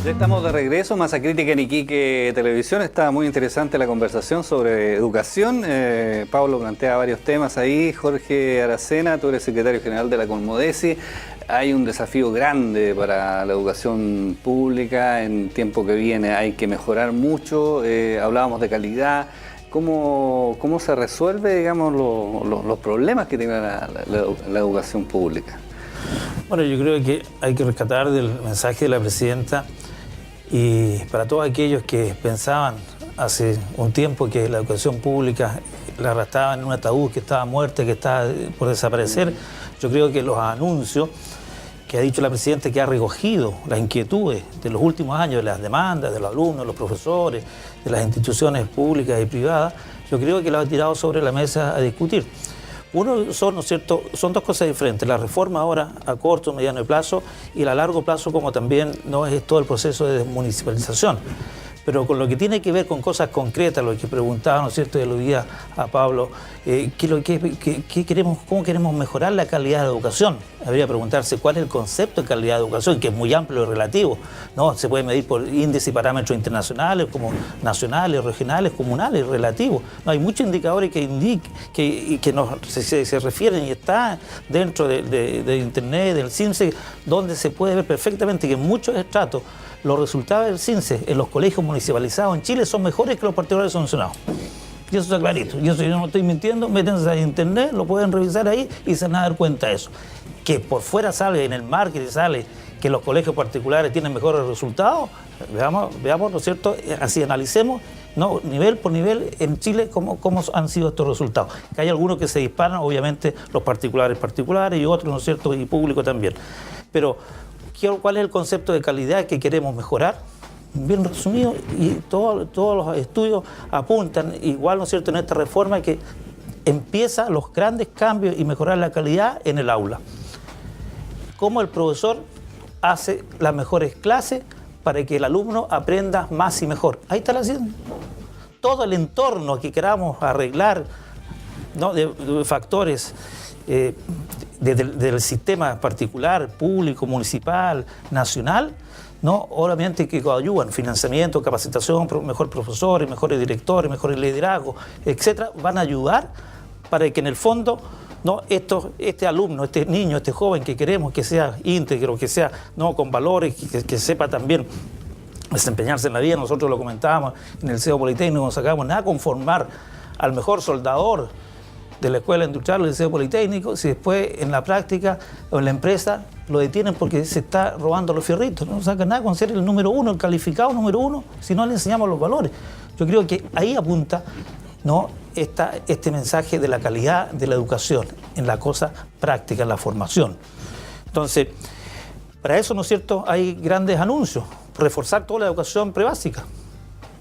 Ya estamos de regreso, Masa Crítica en Iquique Televisión. Está muy interesante la conversación sobre educación. Pablo plantea varios temas ahí. Jorge Aracena, tú eres secretario general de la Colmodesi. Hay un desafío grande para la educación pública en tiempo que viene. Hay que mejorar mucho. Hablábamos de calidad. ¿Cómo se resuelve, digamos, los problemas que tiene la educación pública? Bueno, yo creo que hay que rescatar del mensaje de la presidenta y para todos aquellos que pensaban hace un tiempo que la educación pública la arrastraban en un ataúd, que estaba muerta, que estaba por desaparecer, yo creo que los anuncios que ha dicho la presidenta, que ha recogido las inquietudes de los últimos años, de las demandas de los alumnos, de los profesores, de las instituciones públicas y privadas, yo creo que lo ha tirado sobre la mesa a discutir. Uno son, ¿no es cierto?, son dos cosas diferentes, la reforma ahora a corto, mediano plazo y a largo plazo, como también no es todo el proceso de desmunicipalización. Pero con lo que tiene que ver con cosas concretas, lo que preguntaba, ¿no es cierto?, el día a Pablo, ¿qué queremos, cómo queremos mejorar la calidad de la educación? Habría que preguntarse cuál es el concepto de calidad de educación, que es muy amplio y relativo, ¿no? Se puede medir por índices y parámetros internacionales, como nacionales, regionales, comunales, relativos. No, hay muchos indicadores que se refieren y está dentro de Internet, del CINSE, donde se puede ver perfectamente que en muchos estratos los resultados del CINSE en los colegios municipalizados en Chile son mejores que los particulares sancionados. Y eso está clarito. Y eso yo no estoy mintiendo, métanse a Internet, lo pueden revisar ahí y se van a dar cuenta de eso. Que por fuera sale, en el marketing sale que los colegios particulares tienen mejores resultados, veamos, ¿no es cierto? Así analicemos, ¿no?, nivel por nivel en Chile cómo han sido estos resultados. Que hay algunos que se disparan, obviamente los particulares y otros, ¿no es cierto?, y público también. Pero ¿cuál es el concepto de calidad que queremos mejorar? Bien resumido, y todos los estudios apuntan igual, ¿no es cierto?, en esta reforma que empieza los grandes cambios y mejorar la calidad en el aula. Cómo el profesor hace las mejores clases para que el alumno aprenda más y mejor. Ahí está la ciencia. Todo el entorno que queramos arreglar, ¿no?, de factores del sistema particular, público, municipal, nacional, ¿no?, obviamente que coadyuvan, financiamiento, capacitación, mejores profesores, mejores directores, mejores liderazgos, etcétera, van a ayudar para que en el fondo, ¿no?, este alumno, este niño, este joven que queremos que sea íntegro, que sea, ¿no?, con valores, que sepa también desempeñarse en la vida. Nosotros lo comentábamos en el Liceo Politécnico, no sacábamos nada con formar al mejor soldador de la Escuela Industrial del Liceo Politécnico, si después en la práctica o en la empresa lo detienen porque se está robando los fierritos. No saca nada con ser el número uno, el calificado número uno, si no le enseñamos los valores. Yo creo que ahí apunta, ¿no?, este mensaje de la calidad de la educación en la cosa práctica, en la formación. Entonces, para eso, ¿no es cierto?, hay grandes anuncios. Reforzar toda la educación prebásica,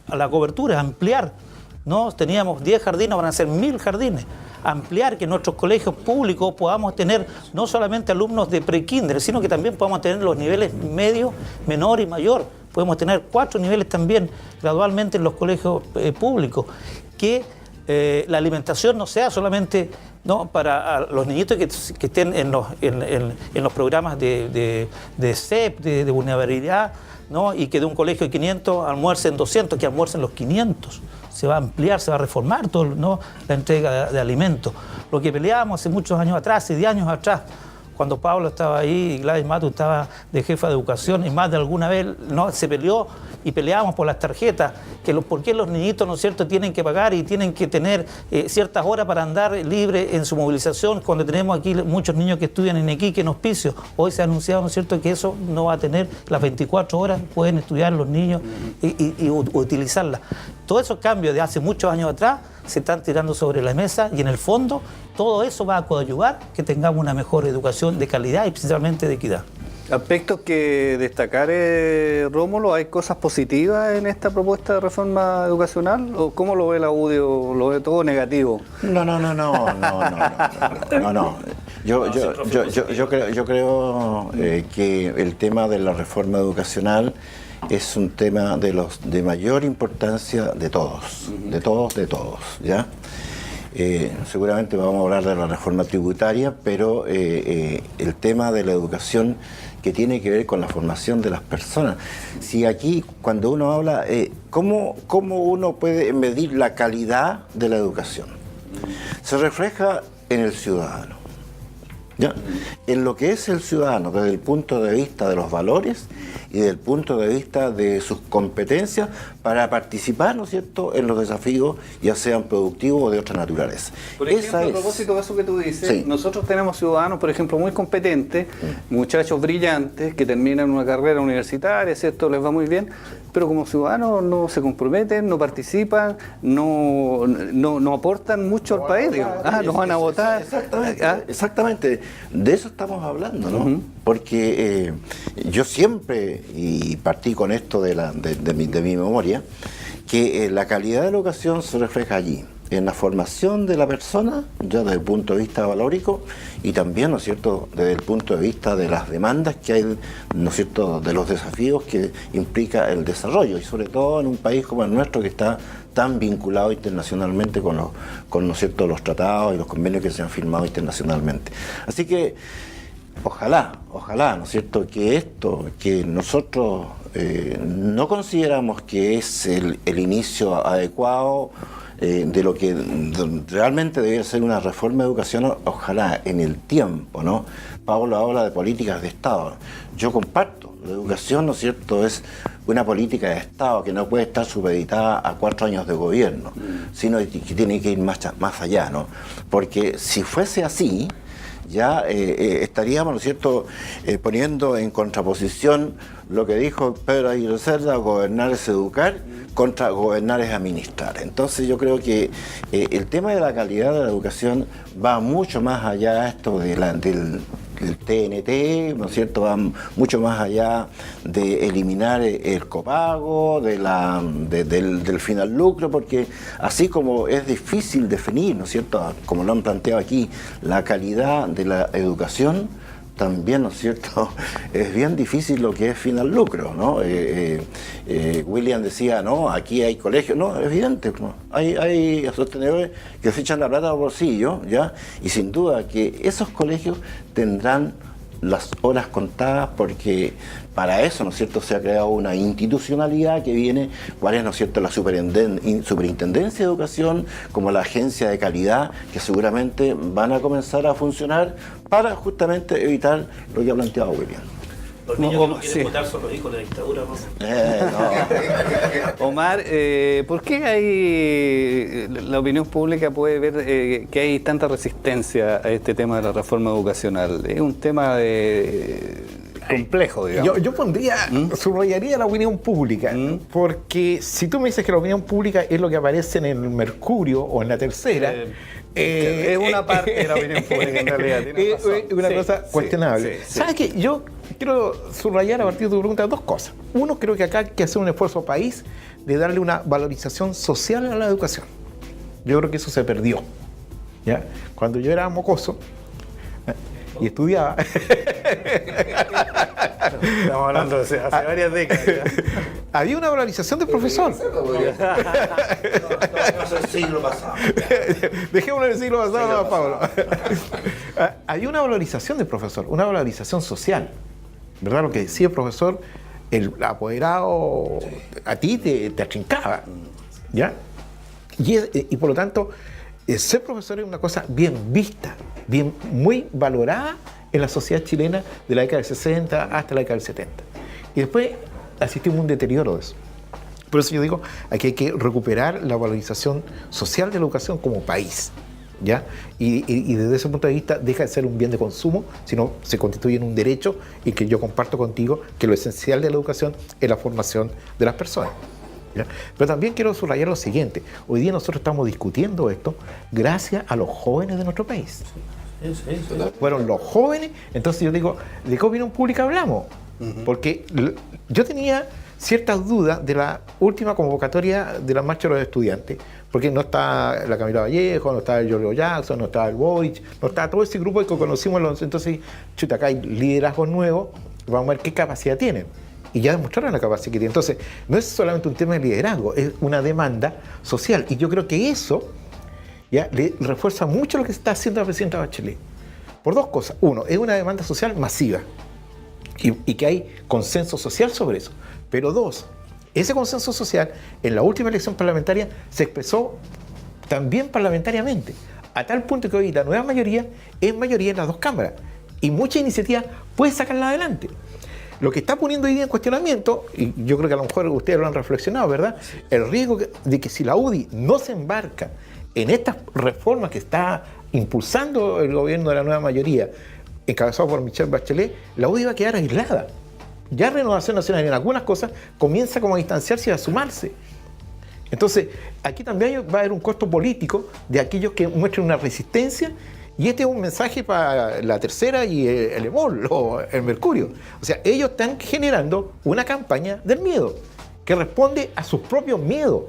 a la cobertura, ampliar, ¿no? Teníamos 10 jardines, van a ser 1000 jardines. Ampliar que en nuestros colegios públicos podamos tener no solamente alumnos de pre-kinder, sino que también podamos tener los niveles medio, menor y mayor. Podemos tener 4 niveles también gradualmente en los colegios públicos. Que la alimentación no sea solamente, ¿no?, para los niñitos que estén en los programas de CEP, de vulnerabilidad, ¿no?, y que de un colegio de 500 almuercen 200, que almuercen los 500. Se va a ampliar, se va a reformar todo, ¿no?, la entrega de alimentos. Lo que peleábamos hace muchos años atrás, hace 10 años atrás, cuando Pablo estaba ahí y Gladys Matus estaba de jefa de educación, y más de alguna vez, ¿no?, se peleó y peleábamos por las tarjetas, por qué los niñitos, ¿no es cierto?, tienen que pagar y tienen que tener ciertas horas para andar libre en su movilización, cuando tenemos aquí muchos niños que estudian en Iquique, en Hospicio. Hoy se ha anunciado, ¿no es cierto?, que eso no va a tener las 24 horas, pueden estudiar los niños y utilizarlas. Todos esos cambios de hace muchos años atrás se están tirando sobre la mesa y en el fondo todo eso va a coadyuvar que tengamos una mejor educación de calidad y principalmente de equidad. Aspectos que destacar, Rómulo, ¿hay cosas positivas en esta propuesta de reforma educacional? ¿O cómo lo ve la UDI? ¿Lo ve todo negativo? No. Yo creo que el tema de la reforma educacional es un tema de mayor importancia de todos, ¿ya? Seguramente vamos a hablar de la reforma tributaria, pero el tema de la educación que tiene que ver con la formación de las personas. Si aquí, cuando uno habla, ¿cómo uno puede medir la calidad de la educación? Se refleja en el ciudadano. ¿Ya? En lo que es el ciudadano desde el punto de vista de los valores y desde el punto de vista de sus competencias para participar, ¿no es cierto?, en los desafíos, ya sean productivos o de otra naturaleza. Por ejemplo, a propósito de eso que tú dices, sí, nosotros tenemos ciudadanos, por ejemplo, muy competentes, muchachos brillantes que terminan una carrera universitaria, ¿cierto?, les va muy bien, pero como ciudadanos no se comprometen, no participan, no aportan mucho al país, digamos. No van a votar. Exactamente. De eso estamos hablando, ¿no? Porque yo siempre, y partí con esto de mi memoria, que la calidad de la educación se refleja allí, en la formación de la persona, ya desde el punto de vista valórico, y también, ¿no es cierto?, desde el punto de vista de las demandas que hay, ¿no es cierto?, de los desafíos que implica el desarrollo, y sobre todo en un país como el nuestro que está tan vinculado internacionalmente con ¿no es cierto?, los tratados y los convenios que se han firmado internacionalmente. Así que ojalá, ¿no es cierto?, que esto que nosotros no consideramos que es el inicio adecuado de lo que realmente debería ser una reforma de educación, ojalá en el tiempo, ¿no? Pablo habla de políticas de Estado. Yo comparto, la educación, ¿no es cierto?, es una política de Estado que no puede estar supeditada a 4 años de gobierno, sino que tiene que ir más allá, ¿no? Porque si fuese así, ya estaríamos, ¿no es cierto?, poniendo en contraposición lo que dijo Pedro Aguirre Cerda: gobernar es educar, contra gobernar es administrar. Entonces yo creo que el tema de la calidad de la educación va mucho más allá esto del TNT, ¿no es cierto?, va mucho más allá de eliminar el copago, del final lucro, porque así como es difícil definir, ¿no es cierto?, como lo han planteado aquí, la calidad de la educación, también, ¿no es cierto?, es bien difícil lo que es final lucro, ¿no? William decía, no, aquí hay colegios, no, es evidente, ¿no? Hay sostenedores que se echan la plata al bolsillo, ¿ya? Y sin duda que esos colegios tendrán las horas contadas, porque para eso, ¿no es cierto?, se ha creado una institucionalidad que viene, cuál es, ¿no es cierto?, la Superintendencia de Educación, como la agencia de calidad, que seguramente van a comenzar a funcionar para justamente evitar lo que ha planteado William. Los niños que no quieren votar son los hijos de la dictadura, ¿no? Omar, ¿por qué la opinión pública puede ver que hay tanta resistencia a este tema de la reforma educacional? Es un tema complejo, digamos. Yo subrayaría la opinión pública, porque si tú me dices que la opinión pública es lo que aparece en el Mercurio o en la Tercera, es una parte de la opinión pública, en realidad. Es una cosa cuestionable. ¿Sabes qué? Yo quiero subrayar a partir de tu pregunta 2 cosas. Uno, creo que acá hay que hacer un esfuerzo país de darle una valorización social a la educación. Yo creo que eso se perdió, ¿ya? Cuando yo era mocoso y estudiaba... Estamos hablando de hace varias décadas. Había una valorización del profesor. No, el siglo pasado. Dejémoslo en el siglo pasado, no, Pablo. Había una valorización del profesor, una valorización social. ¿Verdad? Lo que decía el profesor, el apoderado a ti te atrincaba, ¿ya? Y por lo tanto, ser profesor es una cosa bien vista, muy valorada en la sociedad chilena de la década del 60 hasta la década del 70. Y después asistimos a un deterioro de eso. Por eso yo digo, aquí hay que recuperar la valorización social de la educación como país, ¿ya? Y desde ese punto de vista deja de ser un bien de consumo, sino se constituye en un derecho, y que yo comparto contigo que lo esencial de la educación es la formación de las personas, ¿ya? Pero también quiero subrayar lo siguiente: hoy día nosotros estamos discutiendo esto gracias a los jóvenes de nuestro país. Fueron los jóvenes. Entonces yo digo, ¿de qué opinión pública hablamos? Porque yo tenía ciertas dudas de la última convocatoria de la marcha de los estudiantes, porque no está la Camila Vallejo, no está el Giorgio Jackson, no está el Boric, no está todo ese grupo que conocimos. Entonces, chuta, acá hay liderazgos nuevos, vamos a ver qué capacidad tienen. Y ya demostraron la capacidad que tienen. Entonces, no es solamente un tema de liderazgo, es una demanda social. Y yo creo que eso ¿ya? Le refuerza mucho lo que está haciendo la presidenta Bachelet. Por dos cosas. Uno, es una demanda social masiva y que hay consenso social sobre eso. Pero dos, ese consenso social en la última elección parlamentaria se expresó también parlamentariamente, a tal punto que hoy la nueva mayoría es mayoría en las dos cámaras y muchas iniciativas pueden sacarla adelante. Lo que está poniendo hoy día en cuestionamiento, y yo creo que a lo mejor ustedes lo han reflexionado, ¿verdad? El riesgo de que si la UDI no se embarca en estas reformas que está impulsando el gobierno de la nueva mayoría, encabezado por Michelle Bachelet, la UDI va a quedar aislada. Ya Renovación Nacional en algunas cosas comienza como a distanciarse y a sumarse. Entonces, aquí también va a haber un costo político de aquellos que muestren una resistencia. Y este es un mensaje para la Tercera y el EMOL o el Mercurio. O sea, ellos están generando una campaña del miedo que responde a sus propios miedos,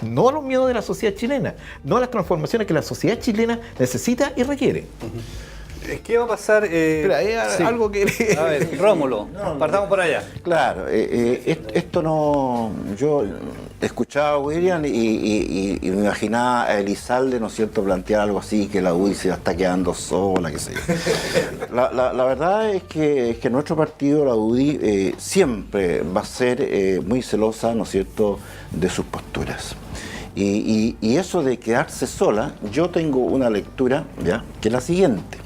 no a los miedos de la sociedad chilena, no a las transformaciones que la sociedad chilena necesita y requiere. ¿Qué va a pasar? Espera, sí. Algo que... A ver, Rómulo, partamos por allá. Claro, esto no... Yo escuchaba a William y me imaginaba a Elizalde, ¿no es cierto?, plantear algo así, que la UDI se está quedando sola, qué sé yo. La verdad es que nuestro partido, la UDI, siempre va a ser muy celosa, ¿no es cierto?, de sus posturas. Y eso de quedarse sola, yo tengo una lectura, ¿ya?, que es la siguiente.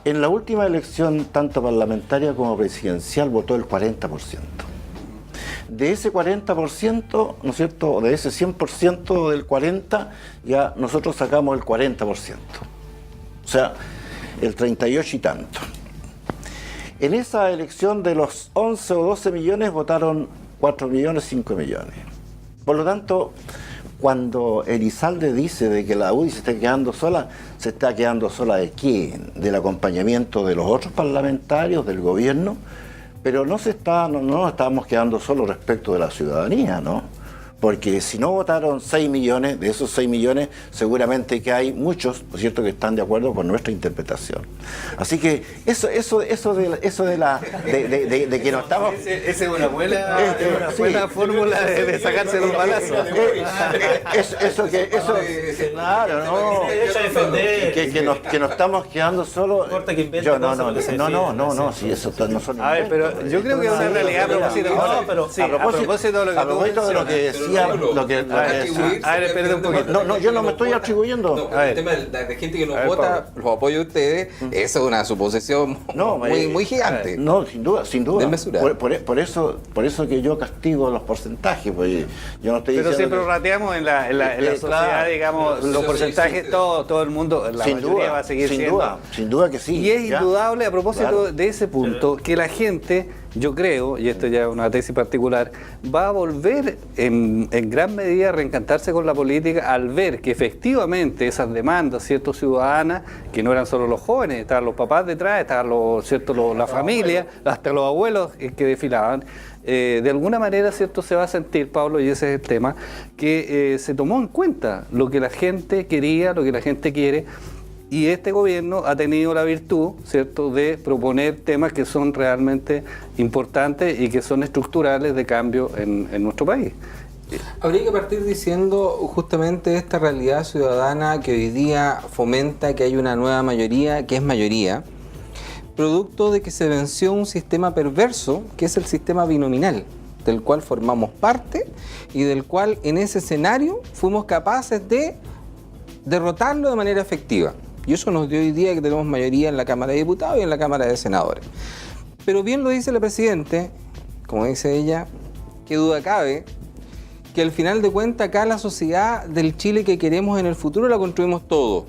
En la última elección, tanto parlamentaria como presidencial, votó el 40%. De ese 40%, ¿no es cierto?, de ese 100% del 40%, ya nosotros sacamos el 40%. O sea, el 38 y tanto. En esa elección de los 11 o 12 millones votaron 4 millones, 5 millones. Por lo tanto, cuando Elizalde dice de que la UDI se está quedando sola, ¿se está quedando sola de quién? Del acompañamiento de los otros parlamentarios, del gobierno, pero no nos estábamos quedando solos respecto de la ciudadanía, ¿no? Porque si no votaron 6 millones, de esos 6 millones seguramente que hay muchos, ¿no es cierto?, que están de acuerdo con nuestra interpretación. Así que eso de que no estamos... Esa es una buena fórmula de sacarse los balazos. Claro, no. Que nos estamos quedando solos. Yo no, sí, eso no son... A ver, pero yo creo que es una realidad a propósito de lo que decía. A ver, espérate un poquito. No, yo no me estoy atribuyendo. No, el tema de gente que nos vota, los apoya a ustedes, eso es una suposición muy gigante. No, sin duda. Desmesurada. Por eso que yo castigo los porcentajes, pues yo no estoy pero diciendo siempre rateamos en la sociedad, claro, digamos, los porcentajes, todo el mundo, la mayoría va a seguir siendo. Sin duda que sí. Y es indudable, a propósito de ese punto, que la gente, yo creo, y esto ya es una tesis particular, va a volver en gran medida a reencantarse con la política al ver que efectivamente esas demandas, ¿cierto?, ciudadanas, que no eran solo los jóvenes, estaban los papás detrás, estaban la familia, hasta los abuelos que desfilaban. De alguna manera, ¿cierto?, se va a sentir, Pablo, y ese es el tema, que se tomó en cuenta lo que la gente quería, lo que la gente quiere. Y este gobierno ha tenido la virtud, ¿cierto?, de proponer temas que son realmente importantes y que son estructurales de cambio en nuestro país. Habría que partir diciendo justamente esta realidad ciudadana que hoy día fomenta que hay una nueva mayoría, que es mayoría, producto de que se venció un sistema perverso, que es el sistema binominal, del cual formamos parte y del cual en ese escenario fuimos capaces de derrotarlo de manera efectiva. Y eso nos dio hoy día que tenemos mayoría en la Cámara de Diputados y en la Cámara de Senadores. Pero bien lo dice la Presidente, como dice ella, qué duda cabe, que al final de cuentas acá la sociedad del Chile que queremos en el futuro la construimos todo,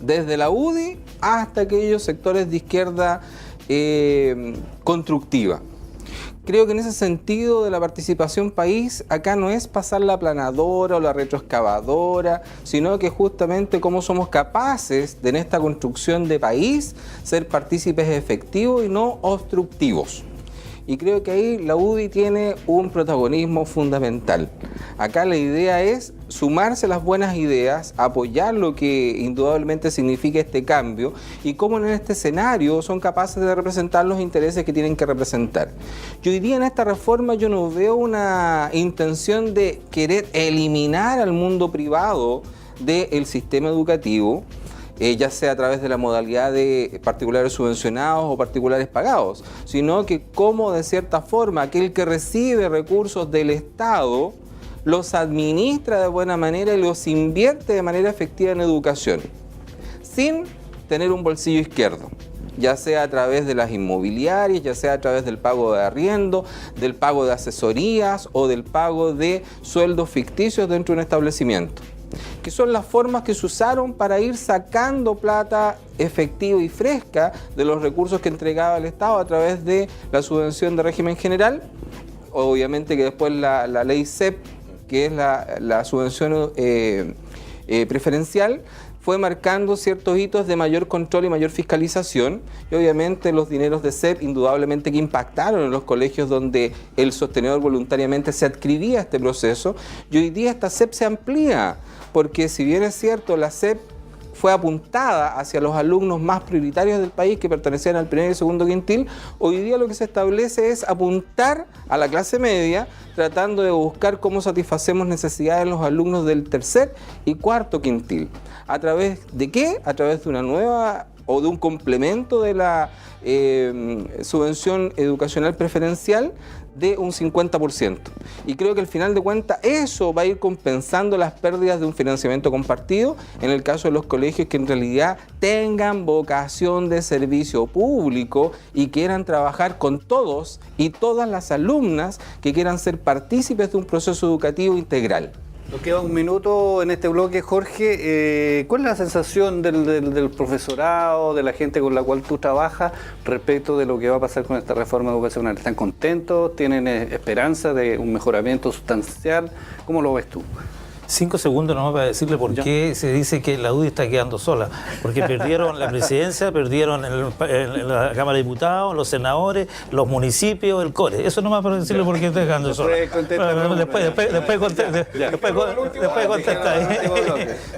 desde la UDI hasta aquellos sectores de izquierda constructiva. Creo que en ese sentido de la participación país, acá no es pasar la aplanadora o la retroexcavadora, sino que justamente cómo somos capaces de en esta construcción de país ser partícipes efectivos y no obstructivos. Y creo que ahí la UDI tiene un protagonismo fundamental. Acá la idea es sumarse a las buenas ideas, apoyar lo que indudablemente significa este cambio y cómo en este escenario son capaces de representar los intereses que tienen que representar. Yo hoy día en esta reforma yo no veo una intención de querer eliminar al mundo privado del sistema educativo, ya sea a través de la modalidad de particulares subvencionados o particulares pagados, sino que cómo de cierta forma aquel que recibe recursos del Estado los administra de buena manera y los invierte de manera efectiva en educación, sin tener un bolsillo izquierdo, ya sea a través de las inmobiliarias, ya sea a través del pago de arriendo, del pago de asesorías o del pago de sueldos ficticios dentro de un establecimiento, que son las formas que se usaron para ir sacando plata efectiva y fresca de los recursos que entregaba el Estado a través de la subvención de régimen general. Obviamente que después la ley CEP, que es la subvención preferencial, fue marcando ciertos hitos de mayor control y mayor fiscalización, y obviamente los dineros de CEP indudablemente que impactaron en los colegios donde el sostenedor voluntariamente se adscribía a este proceso, y hoy día esta CEP se amplía, porque si bien es cierto, la CEP fue apuntada hacia los alumnos más prioritarios del país que pertenecían al primer y segundo quintil, hoy día lo que se establece es apuntar a la clase media, tratando de buscar cómo satisfacemos necesidades de los alumnos del tercer y cuarto quintil. ¿A través de qué? A través de una nueva o de un complemento de la subvención educacional preferencial de un 50%. Y creo que al final de cuentas eso va a ir compensando las pérdidas de un financiamiento compartido en el caso de los colegios que en realidad tengan vocación de servicio público y quieran trabajar con todos y todas las alumnas que quieran ser partícipes de un proceso educativo integral. Nos queda un minuto en este bloque, Jorge. ¿Cuál es la sensación del profesorado, de la gente con la cual tú trabajas respecto de lo que va a pasar con esta reforma educacional? ¿Están contentos? ¿Tienen esperanza de un mejoramiento sustancial? ¿Cómo lo ves tú? 5 segundos nomás para decirle por qué se dice que la UDI está quedando sola. Porque perdieron la presidencia, perdieron en la Cámara de Diputados, los senadores, los municipios, el CORE. Eso nomás para decirle por qué está quedando sola. Después contesta.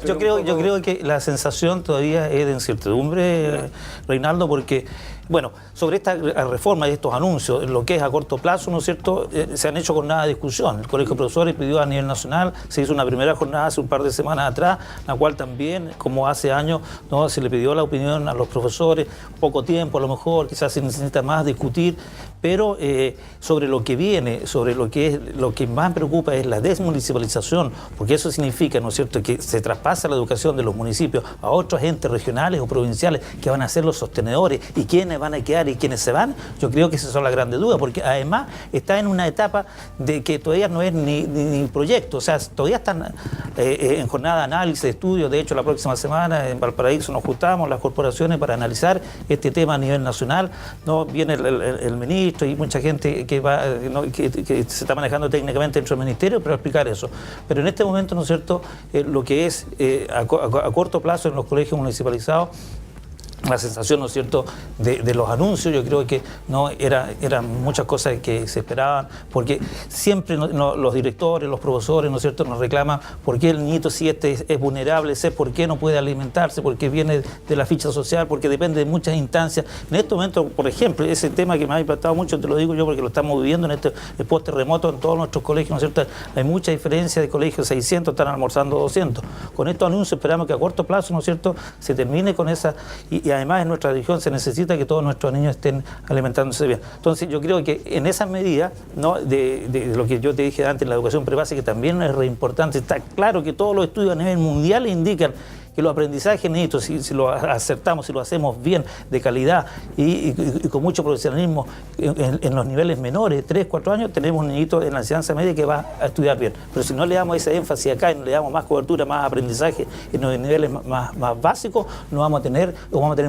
Yo creo que la sensación todavía es de incertidumbre, Reinaldo, porque bueno, sobre esta reforma y estos anuncios, lo que es a corto plazo, ¿no es cierto?, se han hecho jornadas de discusión. El Colegio de Profesores pidió a nivel nacional, se hizo una primera jornada hace un par de semanas atrás, la cual también, como hace años, ¿no?, se le pidió la opinión a los profesores, poco tiempo a lo mejor, quizás se necesita más discutir, pero sobre lo que viene, sobre lo que más preocupa es la desmunicipalización, porque eso significa, ¿no es cierto?, que se traspasa la educación de los municipios a otros entes regionales o provinciales que van a ser los sostenedores, y quiénes van a quedar y quiénes se van. Yo creo que esas son las grandes dudas, porque además está en una etapa de que todavía no es ni proyecto, o sea, todavía están en jornada de análisis, de estudio. De hecho, la próxima semana en Valparaíso nos juntamos las corporaciones para analizar este tema a nivel nacional, ¿no? Viene el ministro y mucha gente que va, ¿no?, que se está manejando técnicamente dentro del ministerio para explicar eso. Pero en este momento, ¿no es cierto?, lo que es a corto plazo en los colegios municipalizados, la sensación, ¿no es cierto?, de los anuncios, yo creo que no eran muchas cosas que se esperaban, porque siempre los directores, los profesores, ¿no es cierto?, nos reclaman por qué el niñito si es vulnerable, por qué no puede alimentarse, por qué viene de la ficha social, porque depende de muchas instancias. En este momento, por ejemplo, ese tema que me ha impactado mucho, te lo digo yo porque lo estamos viviendo en este post-terremoto en todos nuestros colegios, ¿no es cierto? Hay mucha diferencia de colegios, 600 están almorzando 200. Con estos anuncios esperamos que a corto plazo, ¿no es cierto?, se termine con esa, y además en nuestra región se necesita que todos nuestros niños estén alimentándose bien. Entonces yo creo que en esas medidas, ¿no?, de lo que yo te dije antes, la educación prebásica, que también es re importante. Está claro que todos los estudios a nivel mundial indican que los aprendizajes niñitos, si lo acertamos, si lo hacemos bien, de calidad y con mucho profesionalismo en los niveles menores, 3, 4 años, tenemos un niñito en la enseñanza media que va a estudiar bien. Pero si no le damos ese énfasis acá y no le damos más cobertura, más aprendizaje en los niveles más básicos, no vamos a tener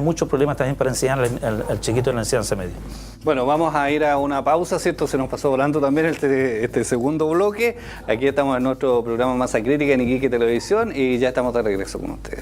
muchos problemas también para enseñar al chiquito en la enseñanza media. Bueno, vamos a ir a una pausa, ¿cierto? Se nos pasó volando también este segundo bloque. Aquí estamos en nuestro programa Masa Crítica en Iquique Televisión y ya estamos de regreso con ustedes.